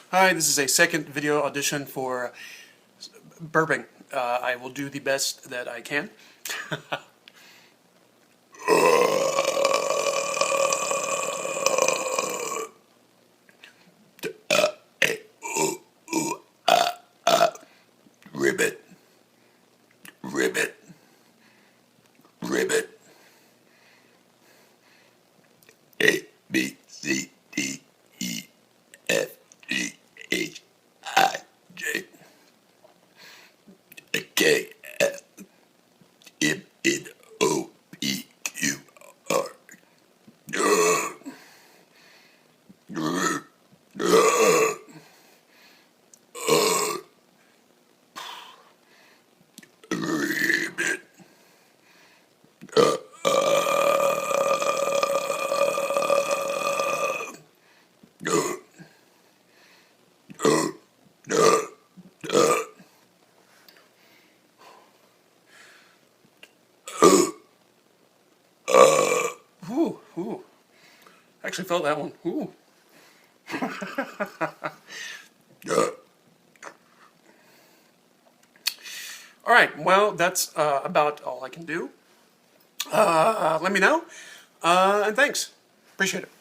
Hi, this is a second video audition for burping. I will do the best that I can. Ribbit, ribbit, ribbit. A, B, C, D, E, F, G, H, I, J, K, L, M, N, O, P, Q, R. Ribbit. Ooh, ooh. Actually felt that one. Ooh. All right, well, that's about all I can do. Let me know, and thanks. Appreciate it.